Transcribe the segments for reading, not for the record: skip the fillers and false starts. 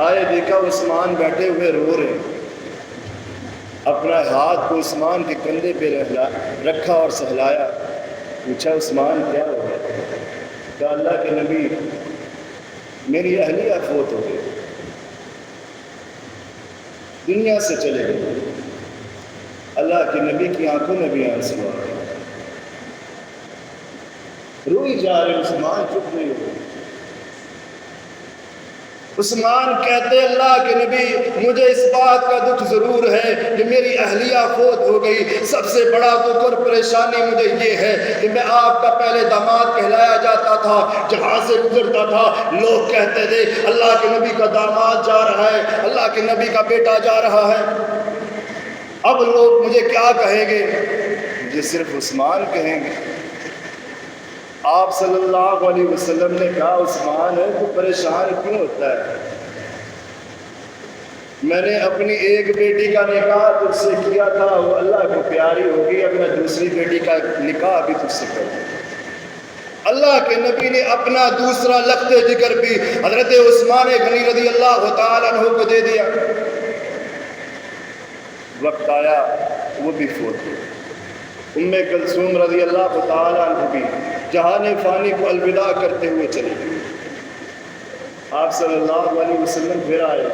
آئے دیکھا عثمان بیٹھے ہوئے رو رہے ہیں، اپنا ہاتھ کو عثمان کے کندھے پہ رکھا اور سہلایا، پوچھا عثمان کیا ہو گیا؟ کہا اللہ کے نبی میری اہلیہ فوت ہو گئی، دنیا سے چلے گئے۔ اللہ کے نبی کی آنکھوں میں بھی آنسو آ گئے، روئی جا رہے، عثمان چپ نہیں ہو۔ عثمان کہتے اللہ کے نبی مجھے اس بات کا دکھ ضرور ہے کہ میری اہلیہ فوت ہو گئی، سب سے بڑا دکھ اور پریشانی مجھے یہ ہے کہ میں آپ کا پہلے داماد کہلایا جاتا تھا، جہاں سے گزرتا تھا لوگ کہتے تھے اللہ کے نبی کا داماد جا رہا ہے، اللہ کے نبی کا بیٹا جا رہا ہے۔ اب لوگ مجھے کیا کہیں گے؟ مجھے صرف عثمان کہیں گے۔ آپ صلی اللہ علیہ وسلم نے کہا عثمان ہے تو پریشان کیوں ہوتا ہے؟ میں نے اپنی ایک بیٹی کا نکاح تجھ سے کیا تھا، وہ اللہ کو پیاری ہوگی، اب میں دوسری بیٹی کا نکاح بھی تجھ سے کروں۔ اللہ کے نبی نے اپنا دوسرا لخت جگر بھی حضرت عثمان غنی رضی اللہ تعالیٰ عنہ کو دے دیا۔ وقت آیا وہ بھی فوت ہوئی۔ ام کلثوم رضی اللہ تعالیٰ عنہ بھی جہان فانی کو الوداع کرتے ہوئے چلے گئے۔ آپ صلی اللہ علیہ وسلم پھر آئے،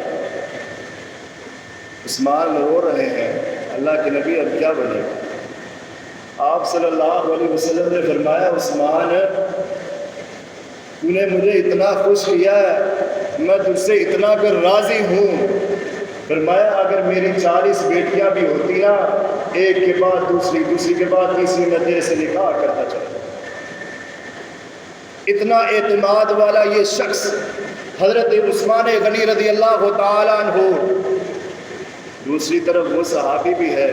عثمان رو رہے ہیں، اللہ کے نبی اب کیا بنے گا؟ آپ صلی اللہ علیہ وسلم نے فرمایا عثمان تو نے مجھے اتنا خوش کیا ہے، میں تجھ سے اتنا کر راضی ہوں۔ فرمایا اگر میری 40 بیٹیاں بھی ہوتی نا، ایک کے بعد دوسری، دوسری کے بعد تیسری، میں تیرے سے نکاح کرتا چلا۔ اتنا اعتماد والا یہ شخص حضرت عثمان غنی رضی اللہ تعالیٰ عنہ۔ دوسری طرف وہ صحابی بھی ہے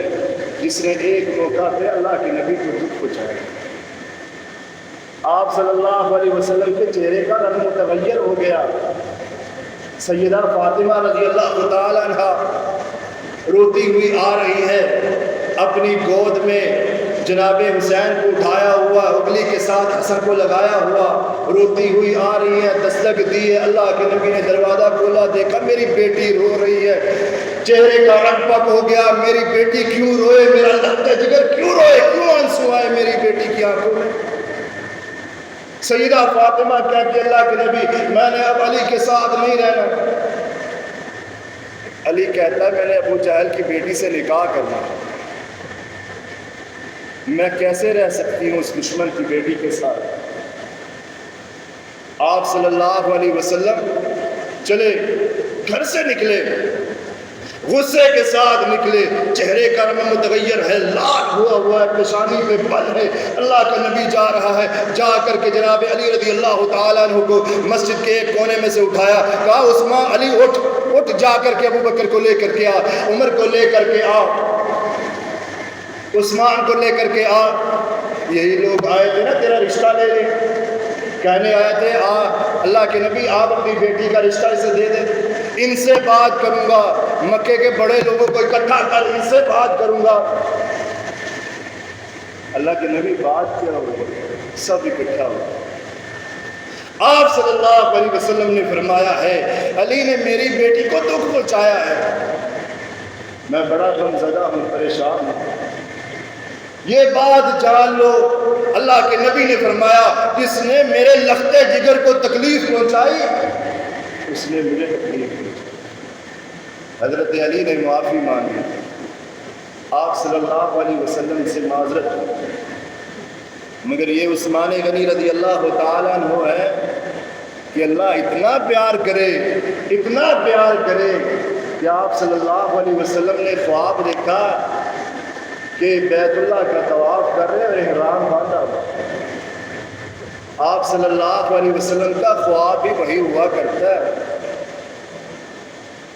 جس نے ایک موقع پہ اللہ کے نبی کو دکھ پہنچایا۔ آپ صلی اللہ علیہ وسلم کے چہرے کا رنگ متغیر ہو گیا۔ سیدہ فاطمہ رضی اللہ تعالیٰ عنہ روتی ہوئی آ رہی ہے، اپنی گود میں جناب حسین کو اٹھایا ہوا، اگلی کے ساتھ حسن کو لگایا ہوا، روتی ہوئی آ رہی ہے۔ دستک دی ہے، اللہ کے نبی نے دروازہ کھولا، دیکھا میری بیٹی رو رہی ہے، چہرے کا رنگ پک ہو گیا، میری بیٹی کیوں روئے، میرا لخت جگر کیوں روئے، کیوں آنسو آئے میری بیٹی کی آنکھوں میں؟ سیدہ فاطمہ کہتی اللہ کے نبی میں نے اب علی کے ساتھ نہیں رہنا۔ علی کہتا ہے میں نے ابو جہل کی بیٹی سے نکاح کرنا، میں کیسے رہ سکتی ہوں اس دشمن کی بیٹی کے ساتھ؟ آپ صلی اللہ علیہ وسلم چلے، گھر سے نکلے، غصے کے ساتھ نکلے، چہرے کا رنگ متغیر ہے، لال ہوا ہے، پیشانی پہ بل ہے، اللہ کا نبی جا رہا ہے۔ جا کر کے جناب علی رضی اللہ تعالیٰ عنہ کو مسجد کے ایک کونے میں سے اٹھایا، کہا عثمان علی اٹھ جا کر کے ابو بکر کو لے کر کے آ، عمر کو لے کر کے آ، عثمان کو لے کر کے آ۔ یہی لوگ آئے تھے نا تیرا رشتہ لے لیں، کہنے آئے تھے اللہ کے نبی آپ اپنی بیٹی کا رشتہ اسے دے دیں، ان سے بات کروں گا، مکے کے بڑے لوگوں کو اکٹھا کر ان سے بات کروں گا۔ اللہ کے نبی بات کیا ہو، سب اکٹھا ہو۔ آپ صلی اللہ علیہ وسلم نے فرمایا ہے علی نے میری بیٹی کو دکھ پہنچایا ہے، میں بڑا غمزدہ ہوں، پریشان ہوں، یہ بات جان لو۔ اللہ کے نبی نے فرمایا جس نے میرے لخت جگر کو تکلیف پہنچائی اس نے مجھے تکلیف پہنچائی۔ حضرت علی نے معافی مانگی، آپ صلی اللہ علیہ وسلم سے معذرت کی، مگر یہ عثمان غنی رضی اللہ تعالیٰ عنہ ہے کہ اللہ اتنا پیار کرے، اتنا پیار کرے کہ آپ صلی اللہ علیہ وسلم نے خواب دیکھا کہ بیت اللہ کا طواف کر رہے اور احرام باندھا ہوا۔ آپ صلی اللہ علیہ وسلم کا خواب بھی وہی ہوا کرتا ہے۔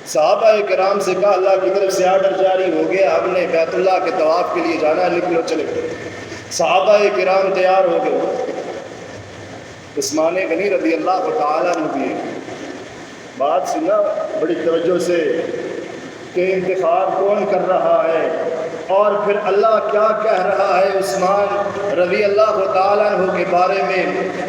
صحابہ کرام سے کہا اللہ کی طرف سے آرڈر جاری ہو گیا، ہم نے بیت اللہ کے طواف کے لیے جانا ہے، نکلو چلے گئے۔ صحابہ کرام تیار ہو گئے۔ عثمان غنی رضی اللہ تعالیٰ عنہ بھی بات سنا بڑی توجہ سے کہ انتخاب کون کر رہا ہے؟ اور پھر اللہ کیا کہہ رہا ہے عثمان رضی اللہ تعالیٰ عنہ کے بارے میں.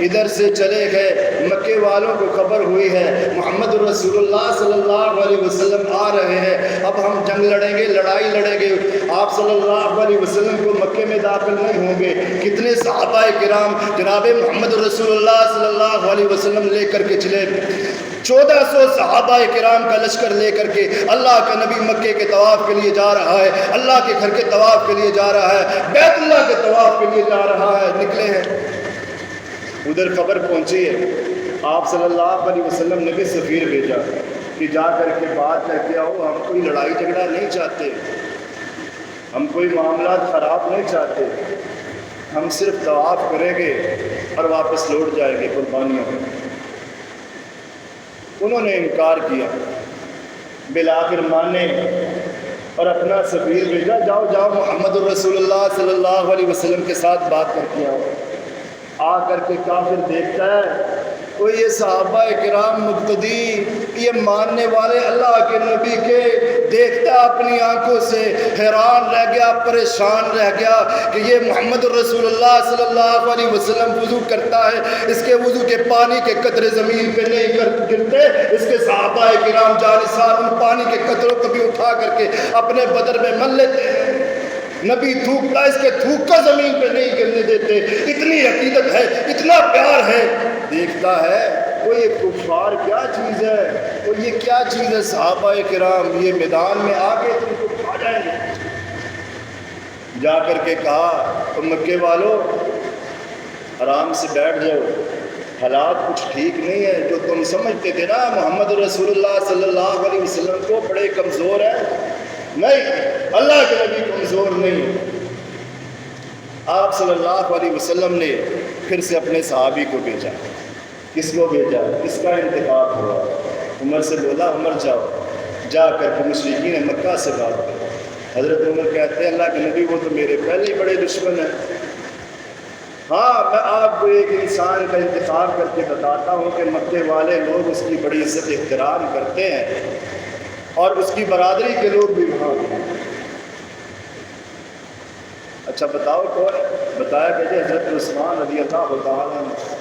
ادھر سے چلے گئے، مکے والوں کو خبر ہوئی ہے محمد رسول اللہ صلی اللہ علیہ وسلم آ رہے ہیں، اب ہم جنگ لڑیں گے، لڑائی لڑیں گے. آپ صلی اللہ علیہ وسلم کو مکے میں داخل نہیں ہوں گے. کتنے صحابہ کرام جناب محمد رسول اللہ صلی اللہ علیہ وسلم لے کر کے چلے. 1400 صحابہ کرام کا لشکر لے کر کے اللہ کا نبی مکے کے طواف کے لیے جا رہا ہے، اللہ کے گھر کے طواف کے لیے جا رہا ہے، بیت اللہ کے طواف کے لیے جا رہا ہے. نکلے ہیں، ادھر خبر پہنچی ہے. آپ صلی اللہ علیہ وسلم نے بھی سفیر بھیجا کہ جا کر کے بات کر کے آؤ، ہم کوئی لڑائی جھگڑا نہیں چاہتے، ہم کوئی معاملات خراب نہیں چاہتے، ہم صرف طواف کریں گے اور واپس لوٹ جائیں گے قربانیوں میں. انہوں نے انکار کیا، بالآخر مانے اور اپنا سفیر بھیجا، جاؤ جاؤ محمد الرسول اللہ صلی اللہ علیہ وسلم کے ساتھ بات کر کے آؤ. آ کر کے کافر دیکھتا ہے وہ یہ صحابہ کرام مقتدی، یہ ماننے والے اللہ کے نبی کے، دیکھتا اپنی آنکھوں سے حیران رہ گیا، پریشان رہ گیا کہ یہ محمد الرسول اللہ صلی اللہ علیہ وسلم وضو کرتا ہے، اس کے وضو کے پانی کے قطرے زمین پہ نہیں گرتے. اس کے صحابہ کرام جانثار ان پانی کے قطروں کو بھی اٹھا کر کے اپنے بدن میں مل لیتے ہیں. نبی تھوکتا، اس کے تھوک کا زمین پہ نہیں گرنے دیتے. اتنی عقیدت ہے، اتنا پیار ہے. دیکھتا ہے وہ یہ کفار کیا چیز ہے، وہ یہ کیا چیز ہے. صحابہ کرام یہ میدان میں آ کے تم کو کھا جائیں گے. جا کر کے کہا تو مکے والوں آرام سے بیٹھ جاؤ، حالات کچھ ٹھیک نہیں ہے. جو تم سمجھتے تھے نا محمد رسول اللہ صلی اللہ علیہ وسلم کو بڑے کمزور ہے، نہیں، اللہ کے نبی کمزور نہیں. آپ صلی اللہ علیہ وسلم نے پھر سے اپنے صحابی کو بھیجا. کس کو بھیجا؟ کس کا انتخاب ہوا؟ عمر سے بولا عمر جاؤ، جا کر کے مشرکین مکہ سے بات کرو. حضرت عمر کہتے ہیں اللہ کے نبی وہ تو میرے پہلے ہی بڑے دشمن ہیں. ہاں میں آپ کو ایک انسان کا انتخاب کر کے بتاتا ہوں کہ مکے والے لوگ اس کی بڑی عزت احترام کرتے ہیں اور اس کی برادری کے لوگ بھی وہاں ہیں. اچھا بتاؤ کون ہے؟ بتایا کہ حضرت عثمان رضی اللہ تعالیٰ عنہ.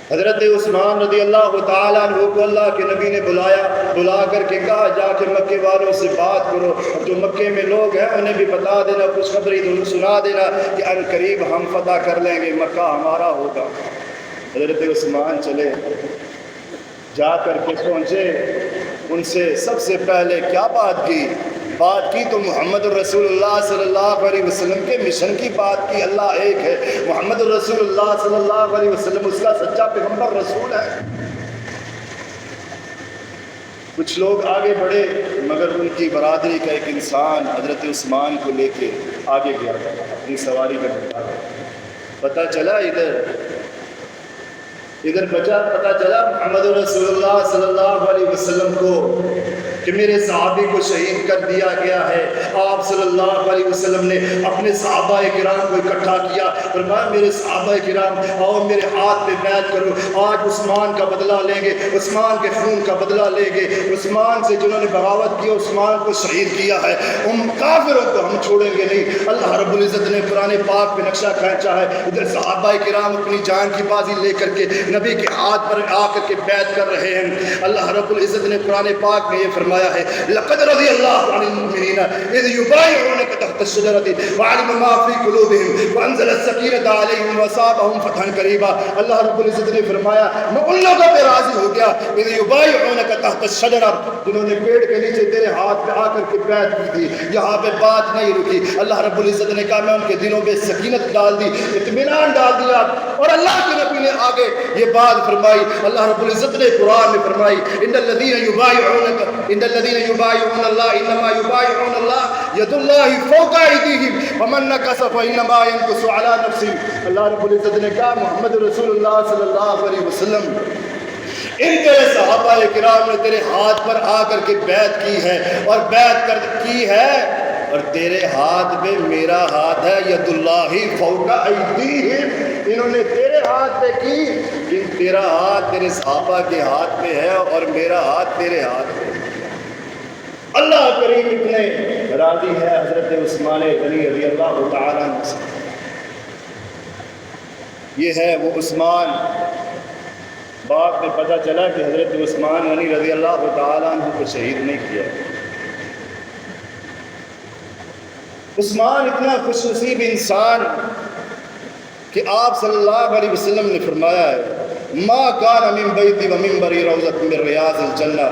حضرت عثمان رضی اللہ تعالیٰ عنہ کو اللہ کے نبی نے بلا کر کے کہا جا کے مکے والوں سے بات کرو، اور جو مکے میں لوگ ہیں انہیں بھی بتا دینا، خوشخبری سنا دینا کہ ان قریب ہم فتح کر لیں گے، مکہ ہمارا ہوگا. حضرت عثمان چلے، جا کر کے پہنچے، ان سے سب سے پہلے کیا بات کی تو محمد الرسول اللہ صلی اللہ علیہ وسلم کے مشن کی بات کی. اللہ ایک ہے، محمد الرسول اللہ صلی اللہ علیہ وسلم اس کا سچا پیغمبر رسول ہے. کچھ لوگ آگے بڑھے مگر ان کی برادری کا ایک انسان حضرت عثمان کو لے کے آگے گیا اپنی سواری کا بتا. پتہ چلا ادھر بچا، پتہ چلا محمد رسول اللہ صلی اللہ علیہ وسلم کو کہ میرے صحابی کو شہید کر دیا گیا ہے. آپ صلی اللہ علیہ وسلم نے اپنے صحابہ کرام کو اکٹھا کیا، فرمایا میرے صحابہ کرام آؤ میرے ہاتھ پہ بیعت کرو، آج عثمان کا بدلہ لیں گے، عثمان کے خون کا بدلہ لیں گے. عثمان سے جنہوں نے بغاوت کی، عثمان کو شہید کیا ہے، ان کافروں کو ہم چھوڑیں گے نہیں. اللہ رب العزت نے قرآن پاک پہ نقشہ کھینچا ہے. ادھر صحابہ کرام اپنی جان کی بازی لے کر کے نبی کے ہاتھ پر آ کر کے بیعت کر رہے ہیں. اللہ رب العزت نے قرآن پاک میں یہ فرمایا ہے لقد رضی اللہ عن المؤمنین اذ یبایعونک تحت الشجرۃ وعلم ما فی قلوبہم وانزل السکینۃ علیہم واصابہم فتحا قریبا. اللہ رب العزت نے فرمایا میں ان لوگوں پہ راضی ہو گیا اذ یبایعونک تحت الشجرۃ جنہوں نے پیڑ کے نیچے تیرے ہاتھ پہ آ کر کے بیعت کی تھی. یہاں پہ بات نہیں رکی. اللہ رب العزت نے کہا میں ان کے دلوں پہ سکینت ڈال دی، اطمینان ڈال دیا. اور اللہ کے نبی نے آگے یہ بات فرمائی. اللہ رب العزت نے قرآن میں فرمائی ان الذین یبایعون اللہ انما یبایعون اللہ ید اللہ فوق ایدیہم فمن نکث فانما ینکث علی نفسہ. اللہ رب العزت نے کہا محمد رسول اللہ صلی اللہ علیہ وسلم ان تیرے صحابہ کرام نے تیرے ہاتھ پر آ کر کے بیعت کی ہے اور بیعت کی ہے، اور تیرے ہاتھ پہ میرا ہاتھ ہے ید اللہ فوق ایدیہم. انہوں نے تیرے ہاتھ پہ کی کہ تیرا ہاتھ تیرے صحابہ کے ہاتھ پہ ہے اور میرا ہاتھ تیرے ہاتھ پہ. اللہ کریم اتنے راضی ہے حضرت عثمان غنی رضی اللہ تعالیٰ عنہ سے۔ یہ ہے وہ عثمان، بعد میں پتہ چلا کہ حضرت عثمان غنی رضی اللہ تعالیٰ عنہ کو شہید نہیں کیا۔ عثمان اتنا خوش نصیب انسان کہ آپ صلی اللہ علیہ وسلم نے فرمایا ہے ما کان من بیتی و منبری روضۃ من ریاض الجنہ،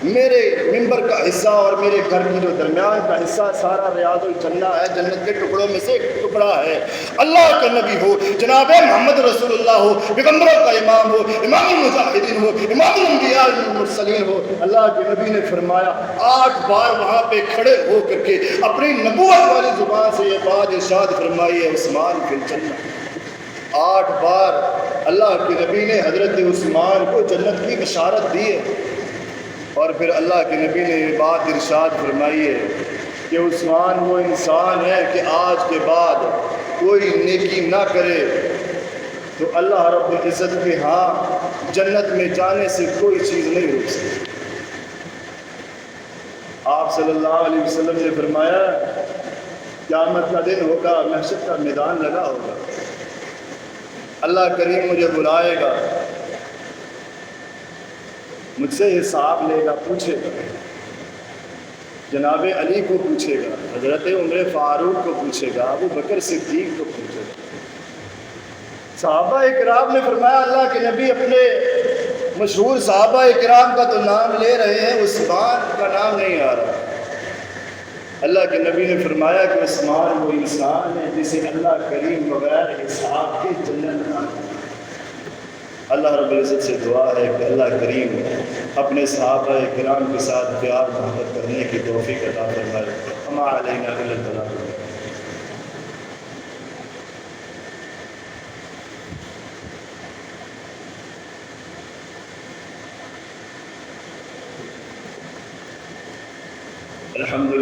میرے منبر کا حصہ اور میرے گھر کی جو درمیان کا حصہ سارا ریاض الجنہ ہے، جنت کے ٹکڑوں میں سے ایک ٹکڑا ہے۔ اللہ کا نبی ہو، جناب محمد رسول اللہ ہو، پیغمبروں کا امام ہو، امام المجاہدین ہو، امام الانبیاء والمرسلین ہو، اللہ کے نبی نے فرمایا 8 بار وہاں پہ کھڑے ہو کر کے اپنی نبوت والی زبان سے یہ بات ارشاد فرمائی ہے عثمان فی الجنہ۔ 8 بار اللہ کے نبی نے حضرت عثمان کو جنت کی بشارت دی ہے، اور پھر اللہ کے نبی نے یہ بات ارشاد فرمائی ہے کہ عثمان وہ انسان ہے کہ آج کے بعد کوئی نیکی نہ کرے تو اللہ رب العزت کے ہاں جنت میں جانے سے کوئی چیز نہیں روک سکتی۔ آپ صلی اللہ علیہ وسلم نے فرمایا قیامت کا دن ہوگا، محشر کا میدان لگا ہوگا، اللہ کریم مجھے بلائے گا، مجھ سے حساب لے گا، پوچھے گا، جناب علی کو پوچھے گا، حضرت عمر فاروق کو پوچھے گا، ابو بکر صدیق کو پوچھے گا۔ صحابہ اکرام نے فرمایا اللہ کے نبی اپنے مشہور صحابہ اکرام کا تو نام لے رہے ہیں، عثمان کا نام نہیں آ رہا۔ اللہ کے نبی نے فرمایا کہ عثمان وہ انسان ہے جسے اللہ کریم بغیر حساب کے جنت میں آتا ہے۔ اللہ رب العزت سے دعا ہے کہ اللہ کریم اپنے صحابہ کرام کے ساتھ پیار محبت کرنے کی توفیق عطا فرمائے۔ وما علینا الا البلاغ۔ الحمدللہ۔